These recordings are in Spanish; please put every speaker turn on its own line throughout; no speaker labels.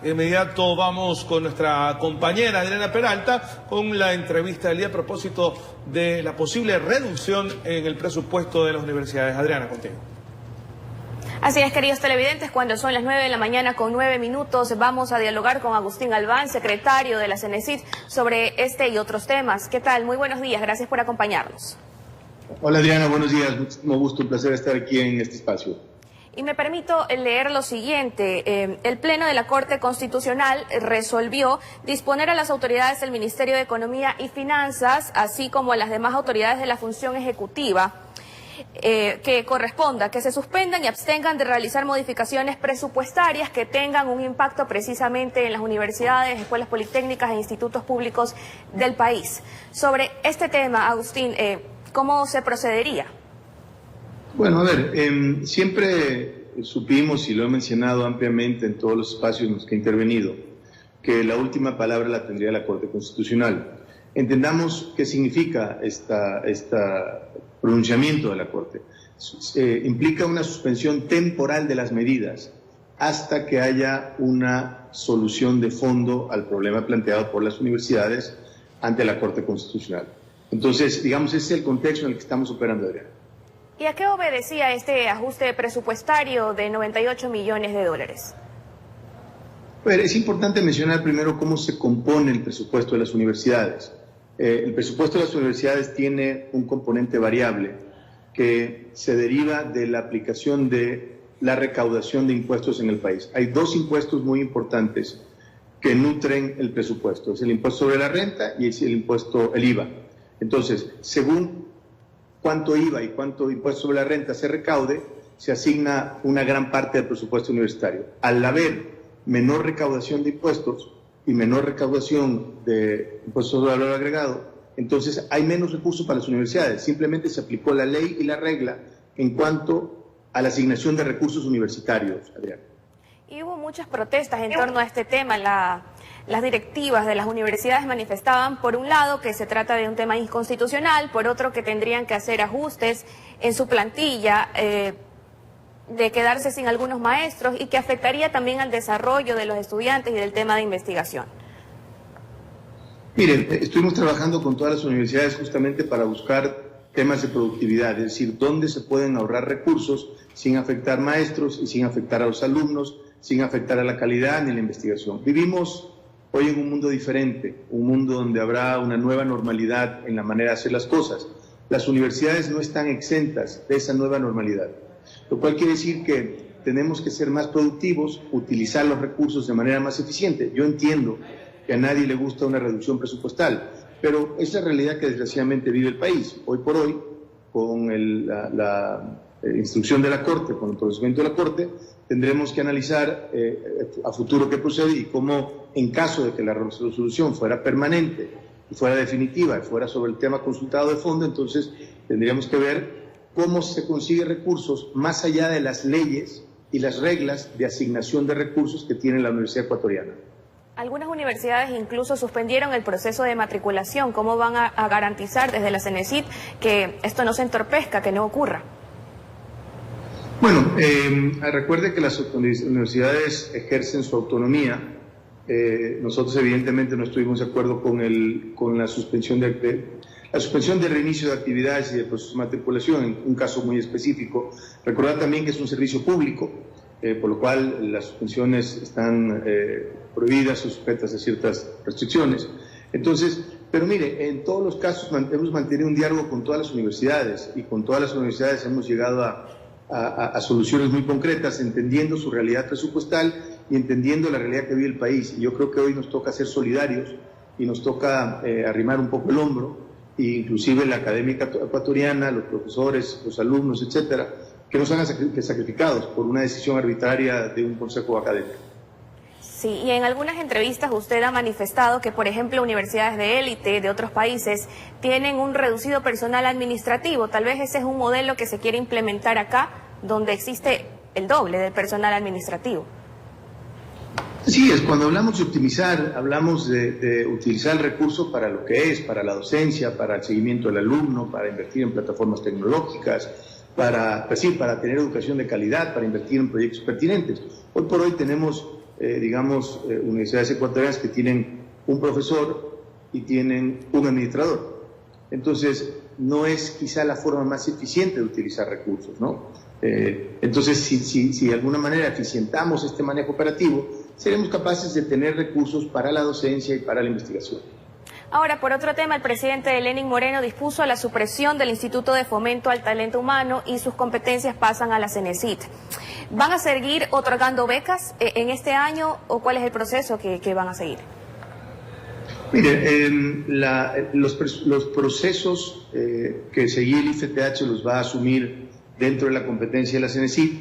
De inmediato vamos con nuestra compañera Adriana Peralta con la entrevista del día a propósito de la posible reducción en el presupuesto de las universidades. Adriana, contigo.
Así es, queridos televidentes, cuando son las 9 de la mañana con 9 minutos, vamos a dialogar con Agustín Albán, secretario de la CENESID, sobre este y otros temas. ¿Qué tal? Muy buenos días, gracias por acompañarnos.
Hola Adriana, buenos días, muchísimo gusto, un placer estar aquí en este espacio.
Y me permito leer lo siguiente. El Pleno de la Corte Constitucional resolvió disponer a las autoridades del Ministerio de Economía y Finanzas, así como a las demás autoridades de la función ejecutiva, que corresponda que se suspendan y abstengan de realizar modificaciones presupuestarias que tengan un impacto precisamente en las universidades, escuelas politécnicas e institutos públicos del país. Sobre este tema, Agustín, ¿cómo se procedería?
Bueno, a ver, siempre supimos, y lo he mencionado ampliamente en todos los espacios en los que he intervenido, que la última palabra la tendría la Corte Constitucional. Entendamos qué significa este pronunciamiento de la Corte. Implica una suspensión temporal de las medidas hasta que haya una solución de fondo al problema planteado por las universidades ante la Corte Constitucional. Entonces, digamos, ese es el contexto en el que estamos operando, Adriana.
¿Y a qué obedecía este ajuste presupuestario de 98 millones de dólares?
Bueno, es importante mencionar primero cómo se compone el presupuesto de las universidades. El presupuesto de las universidades tiene un componente variable que se deriva de la aplicación de la recaudación de impuestos en el país. Hay dos impuestos muy importantes que nutren el presupuesto. Es el impuesto sobre la renta y es el IVA. Entonces, según cuánto IVA y cuánto impuesto sobre la renta se recaude, se asigna una gran parte del presupuesto universitario. Al haber menor recaudación de impuestos y menor recaudación de impuestos sobre valor agregado, entonces hay menos recursos para las universidades. Simplemente se aplicó la ley y la regla en cuanto a la asignación de recursos universitarios, Adriana.
Y hubo muchas protestas en torno a este tema. Las directivas de las universidades manifestaban, por un lado, que se trata de un tema inconstitucional, por otro, que tendrían que hacer ajustes en su plantilla, de quedarse sin algunos maestros y que afectaría también al desarrollo de los estudiantes y del tema de investigación.
Miren, estuvimos trabajando con todas las universidades justamente para buscar temas de productividad, es decir, dónde se pueden ahorrar recursos sin afectar maestros y sin afectar a los alumnos, sin afectar a la calidad ni la investigación. Vivimos hoy en un mundo diferente, un mundo donde habrá una nueva normalidad en la manera de hacer las cosas. Las universidades no están exentas de esa nueva normalidad, lo cual quiere decir que tenemos que ser más productivos, utilizar los recursos de manera más eficiente. Yo entiendo que a nadie le gusta una reducción presupuestal, pero es la realidad que desgraciadamente vive el país. Hoy por hoy, con la instrucción de la Corte, con el procedimiento de la Corte, tendremos que analizar a futuro qué procede y cómo, en caso de que la resolución fuera permanente y fuera definitiva y fuera sobre el tema consultado de fondo, entonces tendríamos que ver cómo se consigue recursos más allá de las leyes y las reglas de asignación de recursos que tiene la Universidad Ecuatoriana.
Algunas universidades incluso suspendieron el proceso de matriculación. ¿Cómo van a garantizar desde la CENESID que esto no se entorpezca, que no ocurra?
Bueno, recuerde que las universidades ejercen su autonomía. Nosotros evidentemente no estuvimos de acuerdo con la suspensión del reinicio de actividades y de procesos de matriculación, en un caso muy específico. Recordar también que es un servicio público, por lo cual las suspensiones están prohibidas o sujetas a ciertas restricciones. Entonces, pero mire, en todos los casos hemos mantenido un diálogo con todas las universidades y con todas las universidades hemos llegado a soluciones muy concretas, entendiendo su realidad presupuestal y entendiendo la realidad que vive el país. Y yo creo que hoy nos toca ser solidarios y nos toca arrimar un poco el hombro, e inclusive la academia ecuatoriana, los profesores, los alumnos, etcétera, que no sean sacrificados por una decisión arbitraria de un consejo académico.
Sí, y en algunas entrevistas usted ha manifestado que, por ejemplo, universidades de élite de otros países tienen un reducido personal administrativo. Tal vez ese es un modelo que se quiere implementar acá, donde existe el doble del personal administrativo.
Sí, es cuando hablamos de optimizar, hablamos de utilizar el recurso para lo que es, para la docencia, para el seguimiento del alumno, para invertir en plataformas tecnológicas, para tener educación de calidad, para invertir en proyectos pertinentes. Hoy por hoy tenemos universidades ecuatorianas que tienen un profesor y tienen un administrador. Entonces, no es quizá la forma más eficiente de utilizar recursos, ¿no? Entonces, si de alguna manera eficientamos este manejo operativo, seremos capaces de tener recursos para la docencia y para la investigación.
Ahora, por otro tema, el presidente Lenín Moreno dispuso la supresión del Instituto de Fomento al Talento Humano y sus competencias pasan a la CENESID. ¿Van a seguir otorgando becas en este año o cuál es el proceso que van a seguir?
Mire, los procesos que seguí el IFTH los va a asumir dentro de la competencia de la CENESID.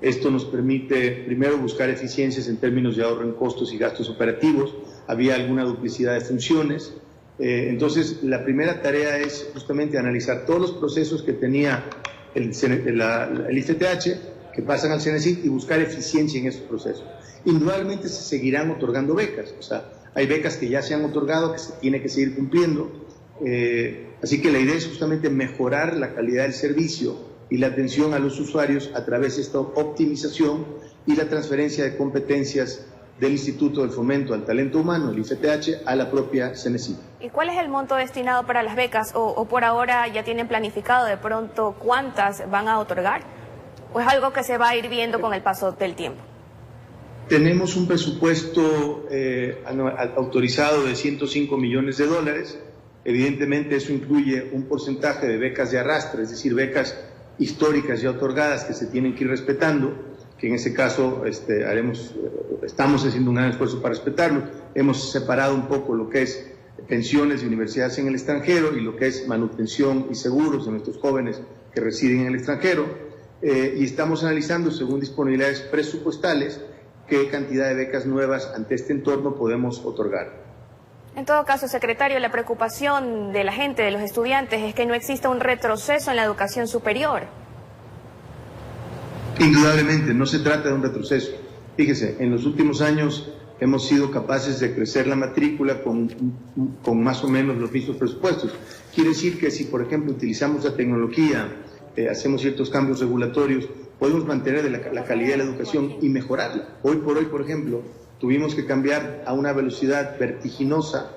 Esto nos permite primero buscar eficiencias en términos de ahorro en costos y gastos operativos. Había alguna duplicidad de funciones. Entonces, la primera tarea es justamente analizar todos los procesos que tenía el IFTH que pasan al CENESID y buscar eficiencia en esos procesos. Indudablemente se seguirán otorgando becas, o sea, hay becas que ya se han otorgado, que se tiene que seguir cumpliendo, así que la idea es justamente mejorar la calidad del servicio y la atención a los usuarios a través de esta optimización y la transferencia de competencias del Instituto del Fomento al Talento Humano, el IFTH, a la propia CENESID.
¿Y cuál es el monto destinado para las becas? ¿O por ahora ya tienen planificado de pronto cuántas van a otorgar? ¿O es algo que se va a ir viendo con el paso del tiempo?
Tenemos un presupuesto autorizado de $105 millones. Evidentemente eso incluye un porcentaje de becas de arrastre, es decir, becas históricas ya otorgadas que se tienen que ir respetando, que en ese caso estamos haciendo un gran esfuerzo para respetarlo. Hemos separado un poco lo que es pensiones de universidades en el extranjero y lo que es manutención y seguros de nuestros jóvenes que residen en el extranjero, y estamos analizando, según disponibilidades presupuestales, qué cantidad de becas nuevas ante este entorno podemos otorgar.
En todo caso, secretario, la preocupación de la gente, de los estudiantes, es que no exista un retroceso en la educación superior.
Indudablemente, no se trata de un retroceso. Fíjese, en los últimos años hemos sido capaces de crecer la matrícula con más o menos los mismos presupuestos. Quiere decir que si, por ejemplo, utilizamos la tecnología, hacemos ciertos cambios regulatorios, podemos mantener la calidad de la educación y mejorarla. Hoy por hoy, por ejemplo, tuvimos que cambiar a una velocidad vertiginosa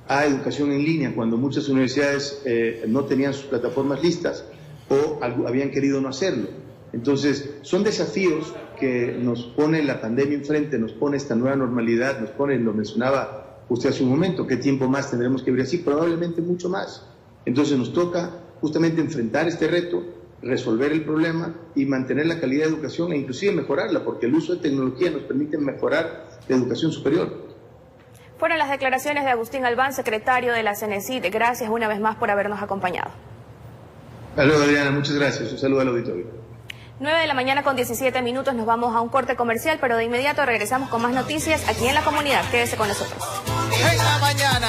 a educación en línea cuando muchas universidades no tenían sus plataformas listas o habían querido no hacerlo. Entonces, son desafíos que nos pone la pandemia enfrente, nos pone esta nueva normalidad, nos pone, lo mencionaba usted hace un momento, ¿qué tiempo más tendremos que vivir así? Probablemente mucho más. Entonces nos toca justamente enfrentar este reto, resolver el problema y mantener la calidad de educación e inclusive mejorarla, porque el uso de tecnología nos permite mejorar la educación superior.
Fueron las declaraciones de Agustín Albán, secretario de la CENESID. Gracias una vez más por habernos acompañado.
Saludos, Adriana, muchas gracias. Un saludo al auditorio.
9:17 a.m, nos vamos a un corte comercial, pero de inmediato regresamos con más noticias aquí en La Comunidad. Quédese con nosotros.
En la mañana.